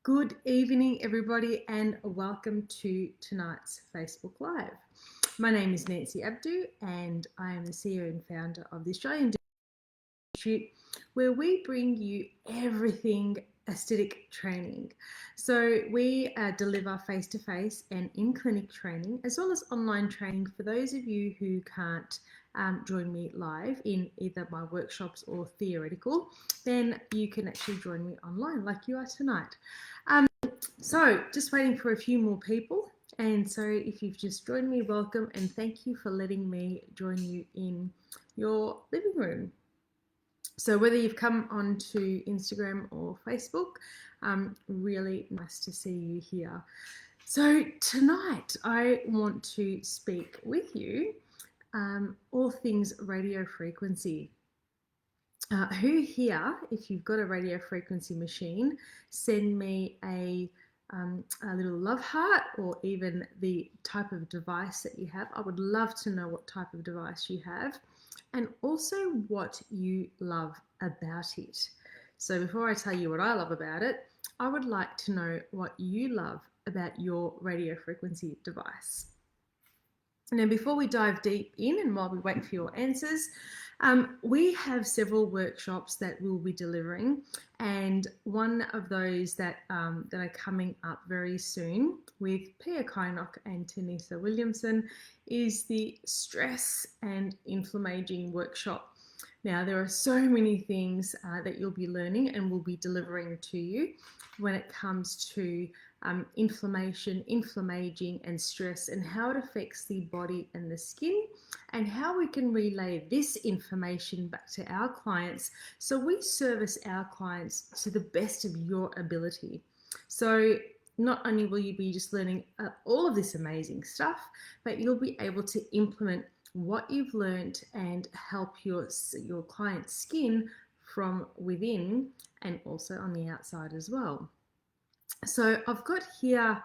Good evening, everybody, and welcome to tonight's Facebook Live. My name is Nancy Abdou, and I am the CEO and founder of the Australian Institute, where we bring you everything aesthetic training. So we deliver face-to-face and in-clinic training, as well as online training for those of you who can't join me live in either my workshops or theoretical. Then you can actually join me online like you are tonight. So just waiting for a few more people. And so if you've just joined me, welcome, and thank you for letting me join you in your living room. So whether you've come onto Instagram or Facebook, really nice to see you here. So tonight I want to speak with you all things radio frequency. Who here, if you've got a radio frequency machine, send me a little love heart, or even the type of device that you have. I would love to know what type of device you have, and also what you love about it. So before I tell you what I love about it, I would like to know what you love about your radio frequency device. Now, before we dive deep in and while we wait for your answers, we have several workshops that we'll be delivering, and one of those that are coming up very soon with Pia Kynock and Tanisa Williamson is the Stress and Inflammaging workshop. Now, there are so many things that you'll be learning and we'll be delivering to you when it comes to inflammation, inflammaging, and stress, and how it affects the body and the skin, and how we can relay this information back to our clients so we service our clients to the best of your ability. So not only will you be just learning all of this amazing stuff, but you'll be able to implement what you've learned and help your client's skin from within and also on the outside as well. So I've got here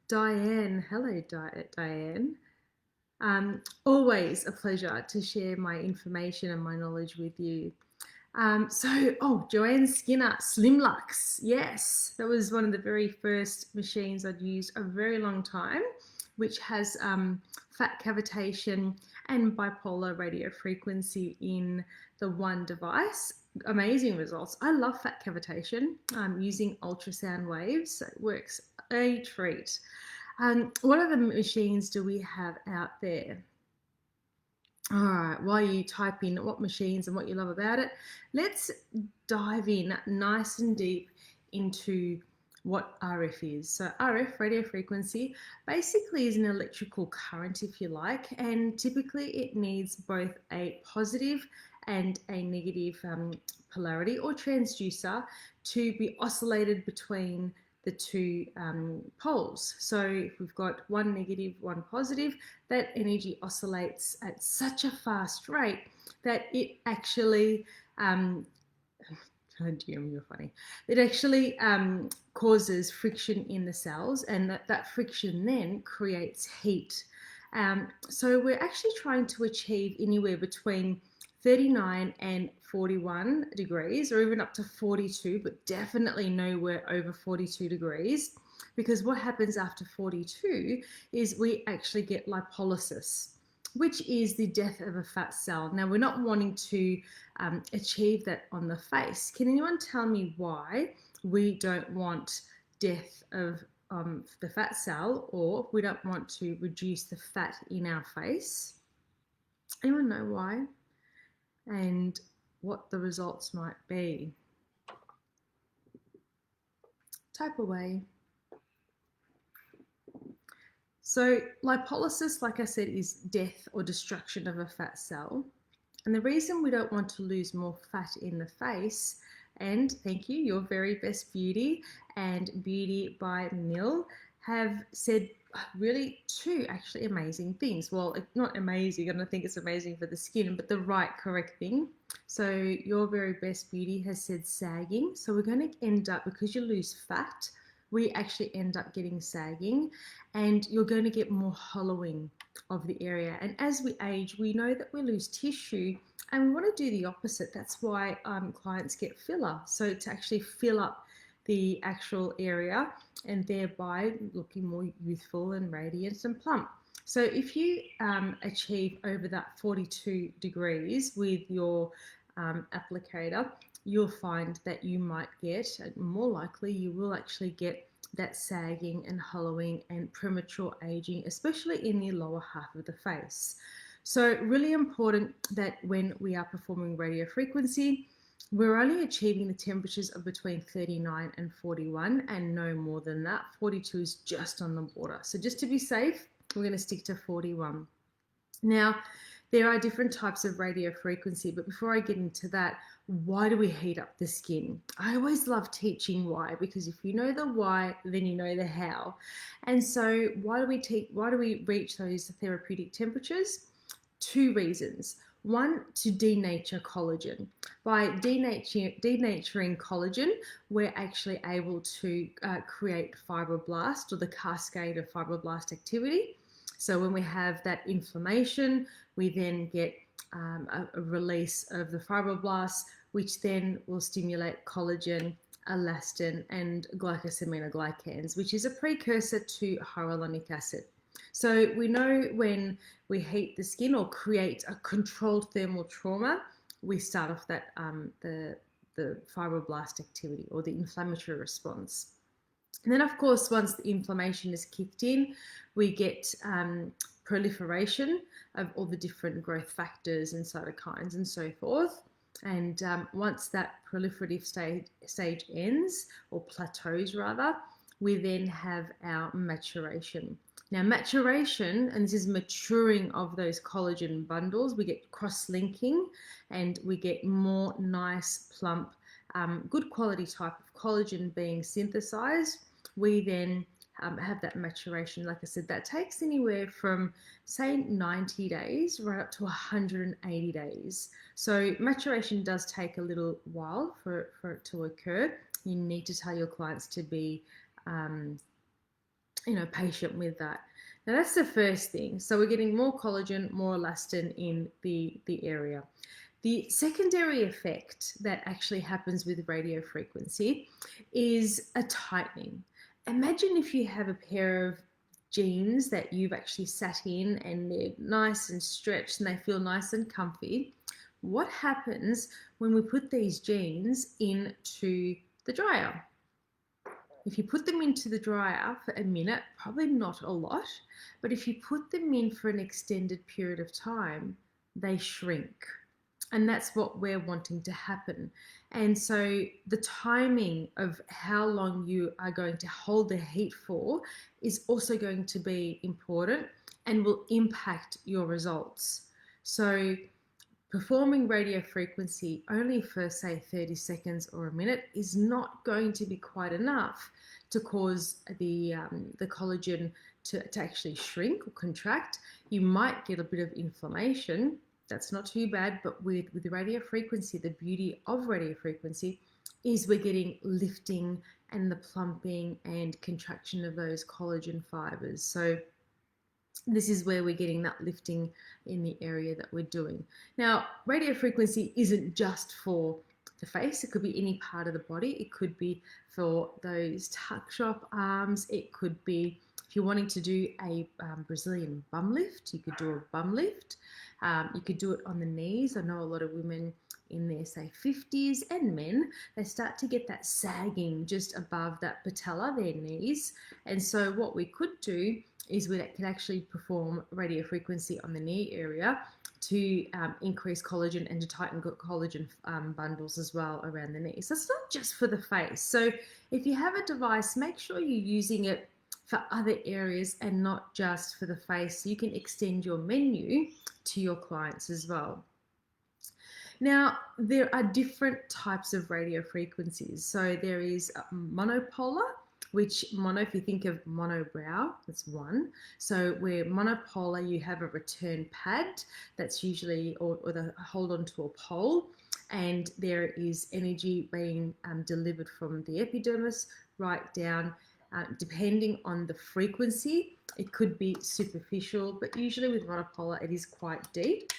Diane. Hello, Diane. Always a pleasure to share my information and my knowledge with you. Joanne Skinner, Slim Lux. Yes, that was one of the very first machines I'd used a very long time, which has fat cavitation and bipolar radio frequency in the one device. Amazing results. I love fat cavitation using ultrasound waves, so it works a treat. What other machines do we have out there? All right, while you type in what machines and what you love about it, let's dive in nice and deep into what RF is. So RF, radio frequency, basically is an electrical current, if you like, and typically it needs both a positive and a negative polarity or transducer to be oscillated between the two poles. So if we've got one negative, one positive, that energy oscillates at such a fast rate that it actually you're funny. It actually causes friction in the cells, and that friction then creates heat. So we're actually trying to achieve anywhere between 39 and 41 degrees, or even up to 42, but definitely nowhere over 42 degrees, because what happens after 42 is we actually get lipolysis, which is the death of a fat cell. Now, we're not wanting to achieve that on the face. Can anyone tell me why we don't want death of the fat cell, or we don't want to reduce the fat in our face? Anyone know why? And what the results might be? Type away. So lipolysis, like I said, is death or destruction of a fat cell. And the reason we don't want to lose more fat in the face, and thank you, Your Very Best Beauty and Beauty by Mill have said really two actually amazing things. Well, it's not amazing, I don't think it's amazing for the skin, but the right, correct thing. So Your Very Best Beauty has said sagging. So we're going to end up, because you lose fat, we actually end up getting sagging, and you're going to get more hollowing of the area. And as we age, we know that we lose tissue, and we want to do the opposite. That's why clients get filler, so to actually fill up the actual area and thereby looking more youthful and radiant and plump. So if you achieve over that 42 degrees with your applicator, you'll find that you might get, more likely you will actually get that sagging and hollowing and premature aging, especially in the lower half of the face. So really important that when we are performing radiofrequency, we're only achieving the temperatures of between 39 and 41 and no more than that. 42 is just on the border. So just to be safe, we're going to stick to 41. Now, there are different types of radiofrequency, but before I get into that, why do we heat up the skin? I always love teaching why, because if you know the why, then you know the how. And so why do we reach those therapeutic temperatures? Two reasons. One, to denature collagen. By denaturing collagen, we're actually able to create fibroblast, or the cascade of fibroblast activity. So when we have that inflammation, we then get a release of the fibroblasts, which then will stimulate collagen, elastin, and glycosaminoglycans, which is a precursor to hyaluronic acid. So we know when we heat the skin or create a controlled thermal trauma, we start off that the fibroblast activity or the inflammatory response. And then, of course, once the inflammation is kicked in, we get proliferation of all the different growth factors and cytokines and so forth. And once that proliferative stage ends, or plateaus rather, we then have our maturation. Now, maturation, and this is maturing of those collagen bundles, we get cross-linking and we get more nice, plump, good quality type of collagen being synthesized. We then have that maturation. Like I said, that takes anywhere from, say, 90 days right up to 180 days. So maturation does take a little while for it to occur. You need to tell your clients to be patient with that. Now that's the first thing. So we're getting more collagen, more elastin in the area. The secondary effect that actually happens with radiofrequency is a tightening. Imagine if you have a pair of jeans that you've actually sat in and they're nice and stretched and they feel nice and comfy. What happens when we put these jeans into the dryer? If you put them into the dryer for a minute, probably not a lot, but if you put them in for an extended period of time, they shrink. And that's what we're wanting to happen. And so the timing of how long you are going to hold the heat for is also going to be important and will impact your results. So performing radiofrequency only for, say, 30 seconds or a minute is not going to be quite enough to cause the collagen to actually shrink or contract. You might get a bit of inflammation. That's not too bad, but with the radiofrequency, the beauty of radiofrequency is we're getting lifting and the plumping and contraction of those collagen fibers. So this is where we're getting that lifting in the area that we're doing. Now, radiofrequency isn't just for the face. It could be any part of the body. It could be for those tuck shop arms. It could be if you're wanting to do a Brazilian bum lift, you could do a bum lift. You could do it on the knees. I know a lot of women in their, say, 50s and men, they start to get that sagging just above that patella, their knees. And so what we could do is we can actually perform radiofrequency on the knee area to increase collagen and to tighten collagen bundles as well around the knees. So it's not just for the face. So if you have a device, make sure you're using it for other areas and not just for the face. You can extend your menu to your clients as well. Now, there are different types of radiofrequencies. So there is monopolar, which if you think of monobrow, that's one. So where monopolar, you have a return pad that's usually, or the hold onto a pole, and there is energy being delivered from the epidermis right down, depending on the frequency. It could be superficial, but usually with monopolar, it is quite deep.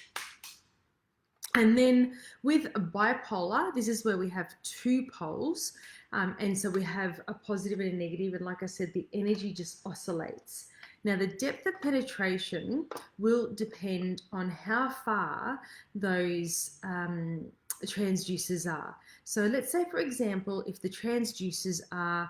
And then with a bipolar, this is where we have two poles. And so we have a positive and a negative. And like I said, the energy just oscillates. Now, the depth of penetration will depend on how far those transducers are. So let's say, for example, if the transducers are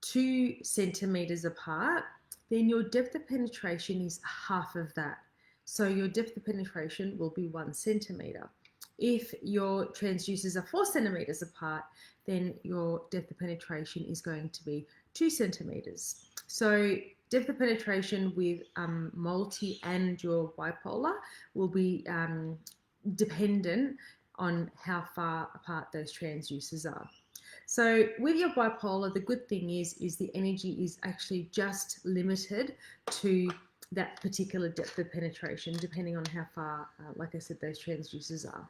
2 centimeters apart, then your depth of penetration is half of that. So your depth of penetration will be 1 centimeter. If your transducers are 4 centimeters apart, then your depth of penetration is going to be 2 centimeters. So depth of penetration with multi and your bipolar will be dependent on how far apart those transducers are. So with your bipolar, the good thing is the energy is actually just limited to that particular depth of penetration, depending on how far, like I said, those transducers are.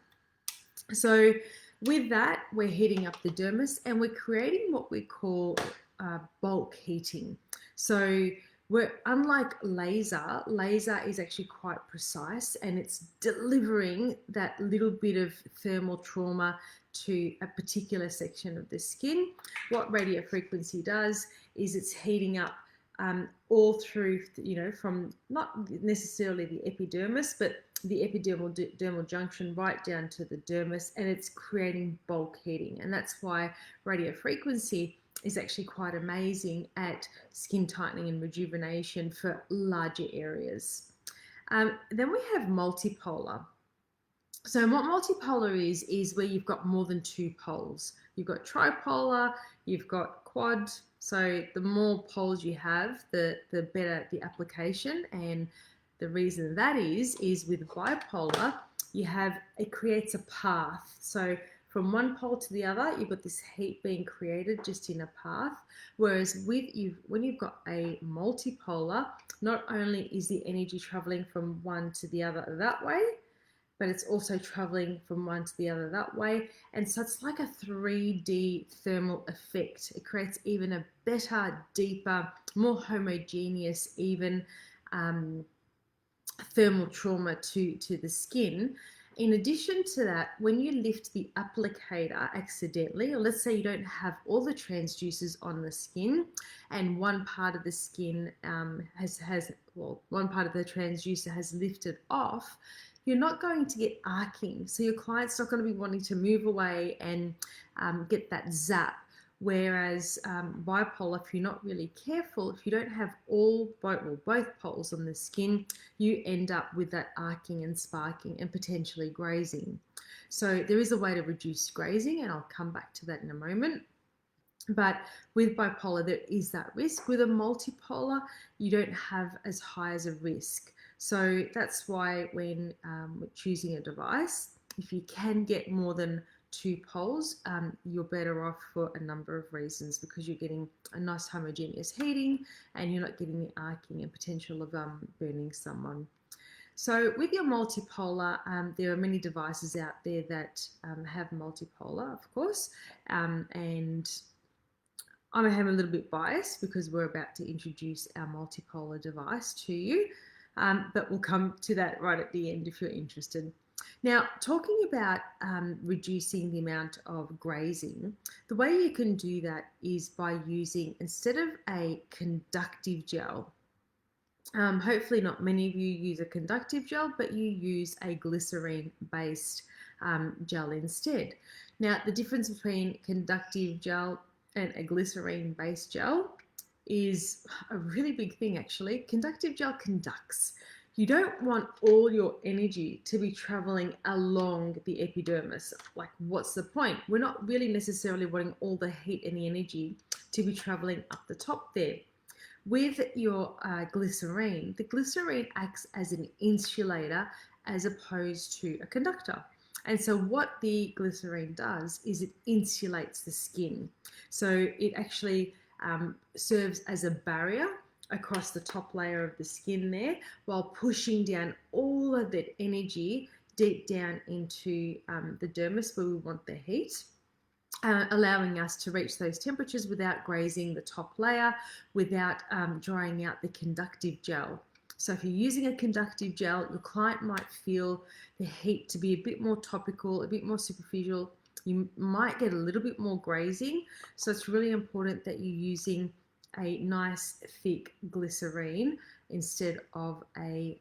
So with that, we're heating up the dermis and we're creating what we call bulk heating. So we're unlike laser is actually quite precise and it's delivering that little bit of thermal trauma to a particular section of the skin. What radiofrequency does is it's heating up all through, from not necessarily the epidermis, but the dermal junction right down to the dermis, and it's creating bulk heating. And that's why radiofrequency is actually quite amazing at skin tightening and rejuvenation for larger areas. Then we have multipolar. So what multipolar is where you've got more than 2 poles. You've got tripolar, you've got quad. So the more poles you have, the better the application. And the reason that is with bipolar, it creates a path. So from one pole to the other, you've got this heat being created just in a path. Whereas when you've got a multipolar, not only is the energy traveling from one to the other that way, but it's also traveling from one to the other that way. And so it's like a 3D thermal effect. It creates even a better, deeper, more homogeneous, even thermal trauma to the skin. In addition to that, when you lift the applicator accidentally, or let's say you don't have all the transducers on the skin and one part of the skin one part of the transducer has lifted off, you're not going to get arcing. So your client's not going to be wanting to move away and get that zap. Whereas bipolar, if you're not really careful, if you don't have both poles on the skin, you end up with that arcing and sparking and potentially grazing. So there is a way to reduce grazing, and I'll come back to that in a moment. But with bipolar, there is that risk. With a multipolar, you don't have as high as a risk. So that's why when choosing a device, if you can get more than 2 poles, you're better off for a number of reasons, because you're getting a nice homogeneous heating and you're not getting the arcing and potential of burning someone. So with your multipolar, there are many devices out there that have multipolar, of course, and I am a little bit biased because we're about to introduce our multipolar device to you, but we'll come to that right at the end if you're interested. Now, talking about reducing the amount of grazing, the way you can do that is by using, instead of a conductive gel, hopefully not many of you use a conductive gel, but you use a glycerine-based gel instead. Now, the difference between conductive gel and a glycerine-based gel is a really big thing, actually. Conductive gel conducts. You don't want all your energy to be traveling along the epidermis. Like, what's the point? We're not really necessarily wanting all the heat and the energy to be traveling up the top there. With your glycerine, the glycerine acts as an insulator as opposed to a conductor. And so what the glycerine does is it insulates the skin. So it actually serves as a barrier across the top layer of the skin there, while pushing down all of that energy deep down into the dermis where we want the heat. Allowing us to reach those temperatures without grazing the top layer, without drying out the conductive gel. So if you're using a conductive gel, your client might feel the heat to be a bit more topical, a bit more superficial. You might get a little bit more grazing. So it's really important that you're using a nice thick glycerine instead of a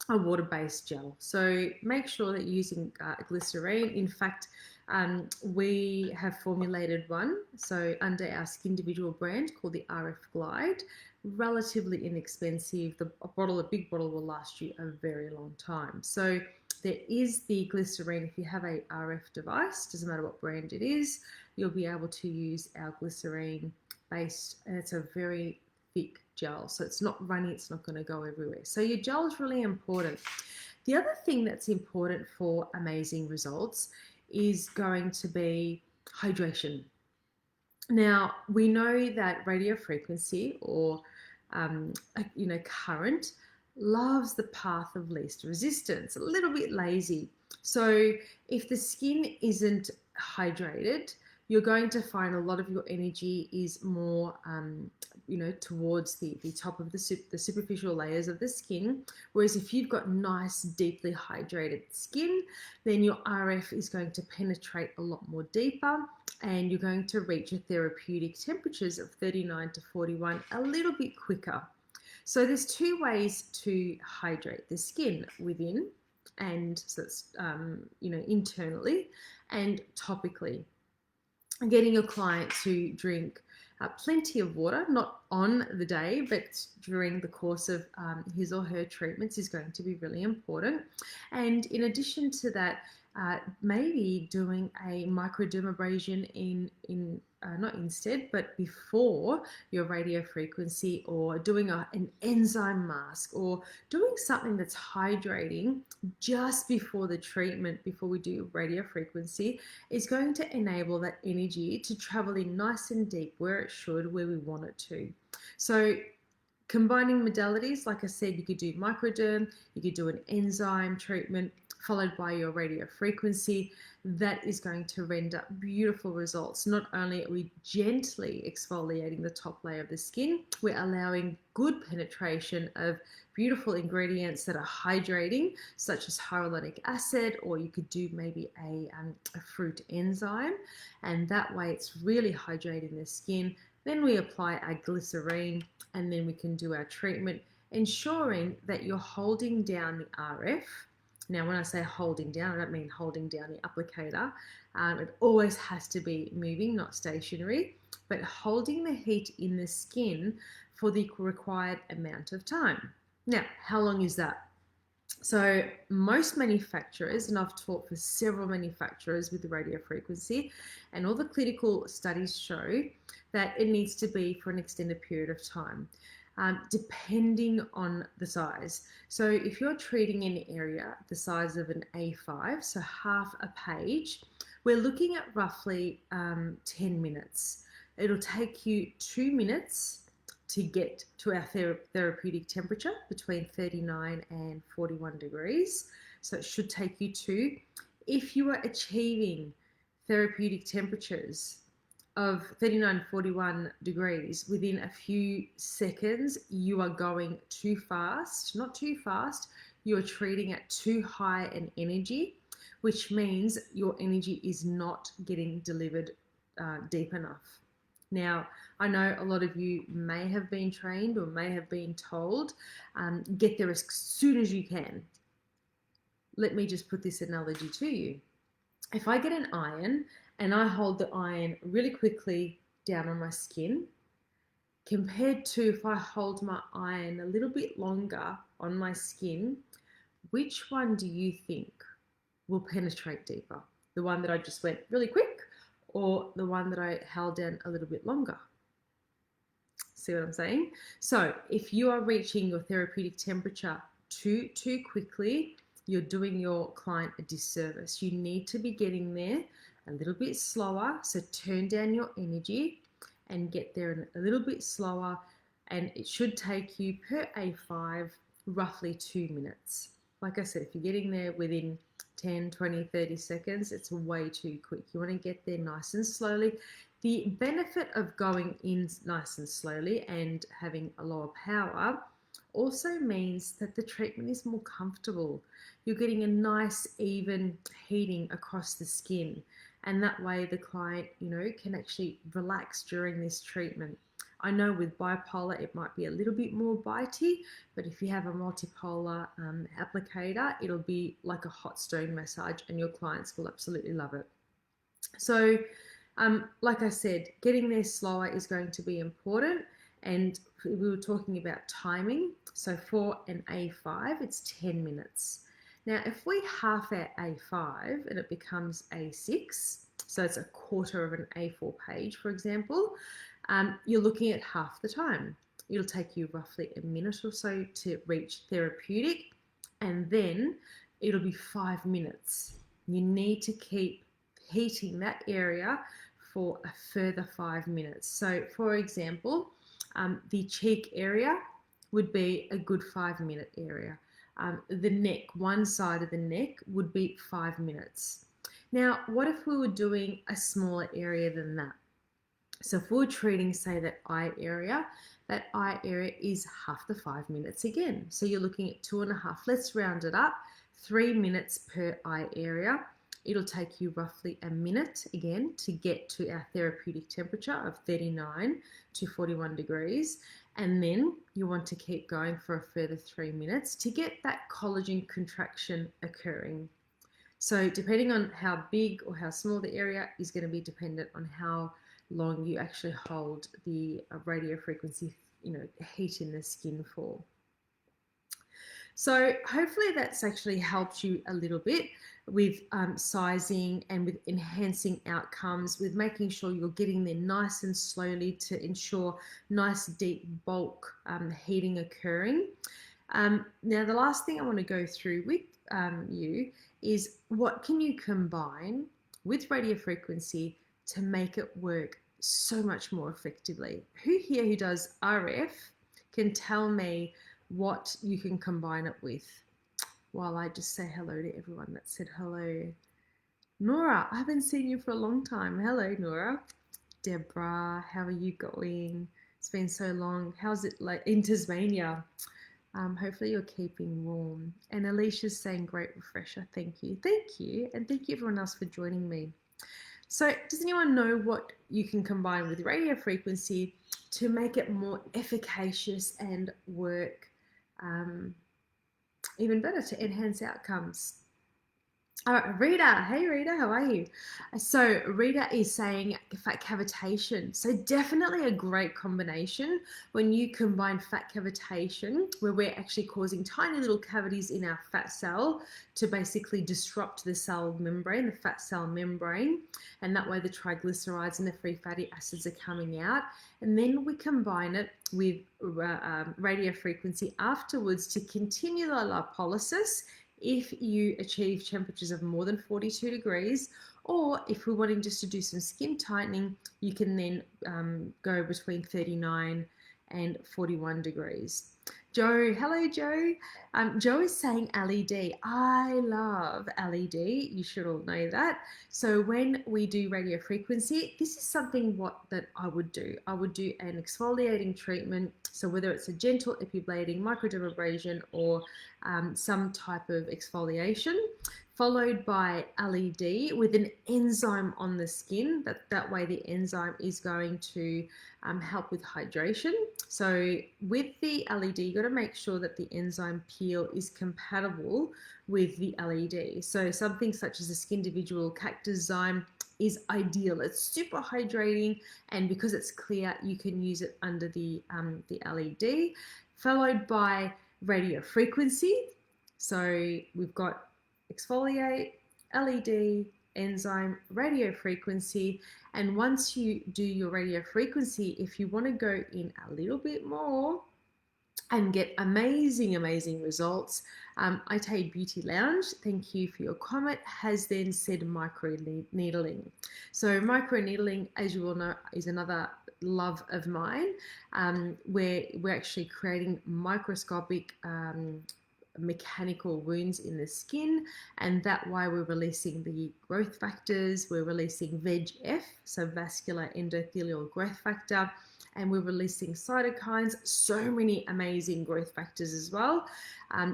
water-based gel. So make sure that you're using glycerine. In fact, we have formulated one, so under our Skindividual brand called the RF Glide, relatively inexpensive. A big bottle will last you a very long time. So there is the glycerine. If you have a RF device, doesn't matter what brand it is, you'll be able to use our glycerine based, and it's a very thick gel, so it's not runny, it's not going to go everywhere. So your gel is really important. The other thing that's important for amazing results is going to be hydration. Now, we know that radiofrequency or current loves the path of least resistance, a little bit lazy. So if the skin isn't hydrated, you're going to find a lot of your energy is more, towards the top of the superficial layers of the skin. Whereas if you've got nice, deeply hydrated skin, then your RF is going to penetrate a lot more deeper, and you're going to reach your therapeutic temperatures of 39 to 41 a little bit quicker. So there's two ways to hydrate the skin: within, and so it's internally, and topically. Getting your client to drink plenty of water, not on the day, but during the course of his or her treatments, is going to be really important. And in addition to that, maybe doing a microdermabrasion not instead, but before your radiofrequency, or doing an enzyme mask, or doing something that's hydrating just before the treatment, before we do radiofrequency, is going to enable that energy to travel in nice and deep where it should, where we want it to. So combining modalities, like I said, you could do microderm, you could do an enzyme treatment, followed by your radiofrequency. That is going to render beautiful results. Not only are we gently exfoliating the top layer of the skin, we're allowing good penetration of beautiful ingredients that are hydrating, such as hyaluronic acid, or you could do maybe a fruit enzyme, and that way it's really hydrating the skin. Then we apply our glycerine, and then we can do our treatment, ensuring that you're holding down the RF. Now, when I say holding down, I don't mean holding down the applicator. It always has to be moving, not stationary, but holding the heat in the skin for the required amount of time. Now, how long is that? So most manufacturers, and I've taught for several manufacturers with the radiofrequency, and all the clinical studies show that it needs to be for an extended period of time. Depending on the size. So if you're treating an area the size of an A5, so half a page, we're looking at roughly 10 minutes. It'll take you 2 minutes to get to our therapeutic temperature between 39 and 41 degrees. So it should take you 2. If you are achieving therapeutic temperatures of 39, 41 degrees within a few seconds, you are going too fast. Not too fast, you're treating at too high an energy, which means your energy is not getting delivered deep enough. Now, I know a lot of you may have been trained or may have been told, get there as soon as you can. Let me just put this analogy to you. If I get an iron and I hold the iron really quickly down on my skin, compared to if I hold my iron a little bit longer on my skin, which one do you think will penetrate deeper? The one that I just went really quick, or the one that I held down a little bit longer? See what I'm saying? So if you are reaching your therapeutic temperature too quickly, you're doing your client a disservice. You need to be getting there a little bit slower. So turn down your energy and get there a little bit slower. And it should take you per A5 roughly 2 minutes. Like I said, if you're getting there within 10, 20, 30 seconds, it's way too quick. You want to get there nice and slowly. The benefit of going in nice and slowly and having a lower power also means that the treatment is more comfortable. You're getting a nice, even heating across the skin, and that way the client, can actually relax during this treatment. I know with bipolar it might be a little bit more bitey, but if you have a multipolar applicator, it'll be like a hot stone massage, and your clients will absolutely love it. So, like I said, getting there slower is going to be important. And we were talking about timing. So for an A5, it's 10 minutes. Now, if we half our A5 and it becomes A6, so it's a quarter of an A4 page, for example, you're looking at half the time. It'll take you roughly a minute or so to reach therapeutic, and then it'll be 5 minutes. You need to keep heating that area for a further 5 minutes. So, for example, the cheek area would be a good 5-minute area. The neck, one side of the neck, would be 5 minutes. Now, what if we were doing a smaller area than that? So if we're treating, say, that eye area is half the 5 minutes again. So you're looking at 2.5, let's round it up, 3 minutes per eye area. It'll take you roughly a minute again to get to our therapeutic temperature of 39 to 41 degrees. And then you want to keep going for a further 3 minutes to get that collagen contraction occurring. So depending on how big or how small the area is going to be dependent on how long you actually hold the radiofrequency, heat in the skin for. So hopefully that's actually helped you a little bit with sizing and with enhancing outcomes, with making sure you're getting there nice and slowly to ensure nice deep bulk heating occurring. Now the last thing I want to go through with you is what can you combine with radiofrequency to make it work so much more effectively. Who here who does RF can tell me what you can combine it with? While I just say hello to everyone that said hello. Nora, I haven't seen you for a long time. Hello, Nora. Deborah, how are you going? It's been so long. How's it like in Tasmania? Hopefully you're keeping warm. And Alicia's saying great refresher. Thank you. Thank you. And thank you everyone else for joining me. So does anyone know what you can combine with radio frequency to make it more efficacious and work even better to enhance outcomes? All right, Rita. Hey, Rita, how are you? So Rita is saying fat cavitation. So definitely a great combination when you combine fat cavitation, where we're actually causing tiny little cavities in our fat cell to basically disrupt the cell membrane, the fat cell membrane, and that way the triglycerides and the free fatty acids are coming out. And then we combine it with radio frequency afterwards to continue the lipolysis if you achieve temperatures of more than 42 degrees, or if we're wanting just to do some skin tightening, you can then go between 39 and 41 degrees. Joe, hello Joe. Joe is saying LED. I love LED. You should all know that. So when we do radio frequency, this is something that I would do. I would do an exfoliating treatment. So whether it's a gentle epiblading, microdermabrasion, or some type of exfoliation, followed by LED with an enzyme on the skin. That way the enzyme is going to help with hydration. So with the LED, you've got to make sure that the enzyme peel is compatible with the LED. So something such as a Skin Individual Cactus Zyme is ideal. It's super hydrating, and because it's clear, you can use it under the LED, followed by radio frequency. So we've got exfoliate, LED, enzyme, radio frequency. And once you do your radio frequency, if you want to go in a little bit more and get amazing results, IT Beauty Lounge, thank you for your comment, has then said micro needling. So micro needling, as you all know, is another love of mine, where we're actually creating microscopic mechanical wounds in the skin, and that way we're releasing the growth factors, we're releasing VEGF, so vascular endothelial growth factor, and we're releasing cytokines, so many amazing growth factors as well.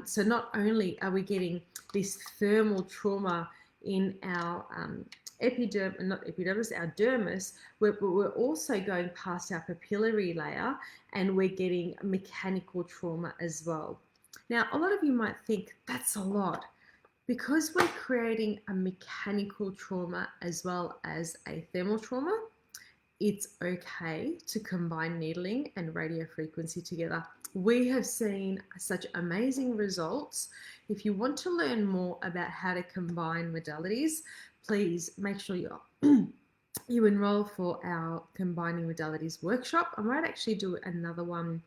So not only are we getting this thermal trauma in our not epidermis, our dermis, we're also going past our papillary layer, and we're getting mechanical trauma as well. Now, a lot of you might think that's a lot. Because we're creating a mechanical trauma as well as a thermal trauma, it's okay to combine needling and radiofrequency together. We have seen such amazing results. If you want to learn more about how to combine modalities, please make sure you enroll for our combining modalities workshop. I might actually do another one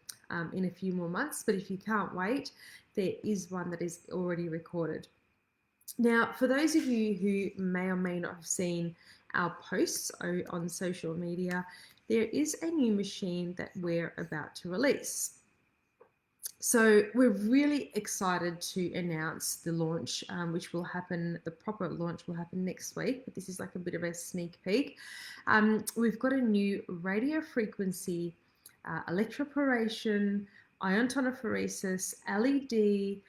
in a few more months, but if you can't wait, there is one that is already recorded. Now, for those of you who may or may not have seen our posts on social media, there is a new machine that we're about to release. So we're really excited to announce the launch, which will happen, the proper launch will happen next week, but this is like a bit of a sneak peek. We've got a new radiofrequency, electroporation, iontophoresis, LED,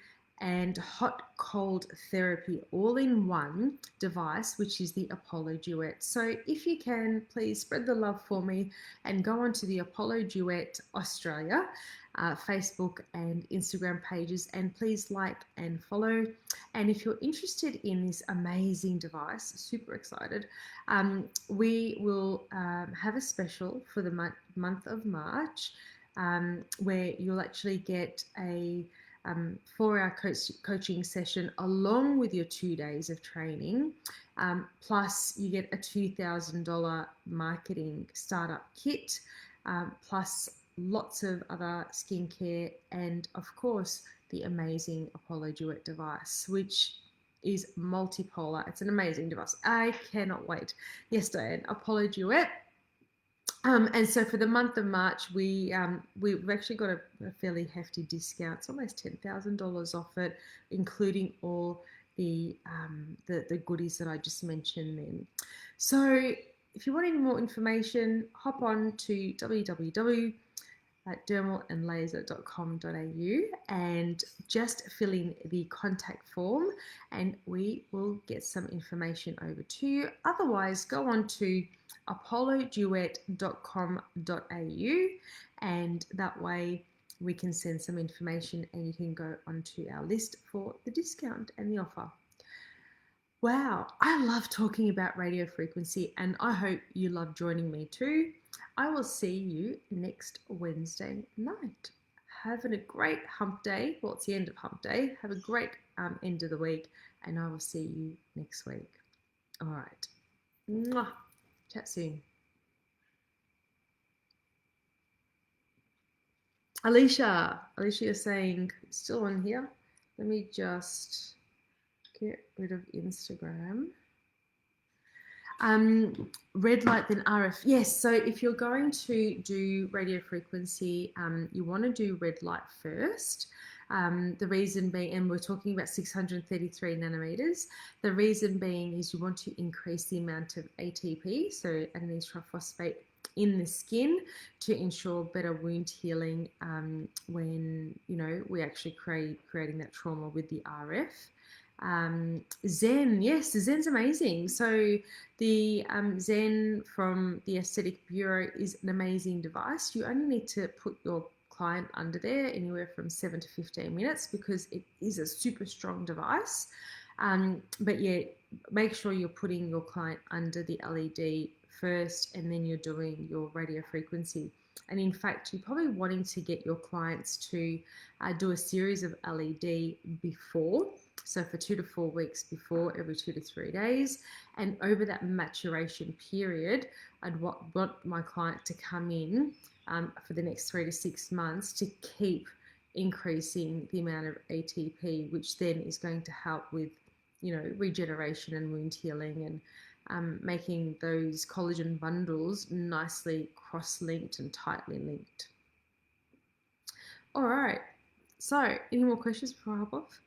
and hot cold therapy all in one device, which is the Apollo Duet. So if you can, please spread the love for me and go onto the Apollo Duet Australia Facebook and Instagram pages, and please like and follow. And if you're interested in this amazing device, super excited, we will have a special for the month of March, where you'll actually get a 4-hour coaching session along with your 2 days of training, plus you get a $2,000 marketing startup kit, plus lots of other skincare, and of course the amazing Apollo Duet device, which is multipolar. It's an amazing device. I cannot wait. Yes, Diane, Apollo Duet. And so for the month of March, we've actually got a fairly hefty discount. It's almost $10,000 off it, including all the goodies that I just mentioned then. So if you want any more information, hop on to www.dermalandlaser.com.au and just fill in the contact form, and we will get some information over to you. Otherwise, go on to apolloduet.com.au, and that way we can send some information and you can go onto our list for the discount and the offer. Wow, I love talking about radio frequency, and I hope you love joining me too. I will see you next Wednesday night. Having a great hump day. Well, it's the end of hump day. Have a great end of the week, and I will see you next week. All right. Mwah. Chat soon. Alicia is saying, still on here. Let me just get rid of Instagram. Red light then RF. Yes, so if you're going to do radio frequency, you want to do red light first. The reason being, and we're talking about 633 nanometers, the reason being is you want to increase the amount of ATP, so adenine triphosphate, in the skin to ensure better wound healing when, you know, we actually creating that trauma with the RF. Zen, yes, the Zen's amazing. So the Zen from the Aesthetic Bureau is an amazing device. You only need to put your client under there anywhere from 7 to 15 minutes because it is a super strong device. But yeah, make sure you're putting your client under the LED first, and then you're doing your radio frequency. And in fact, you're probably wanting to get your clients to do a series of LED before. So for 2 to 4 weeks before, every 2 to 3 days. And over that maturation period, I'd want my client to come in for the next 3 to 6 months to keep increasing the amount of ATP, which then is going to help with, you know, regeneration and wound healing, and making those collagen bundles nicely cross-linked and tightly linked. All right. So, any more questions before I hop off?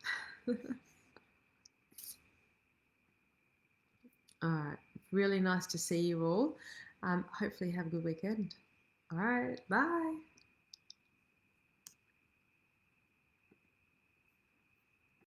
All right. Really nice to see you all. Hopefully, have a good weekend. All right, bye.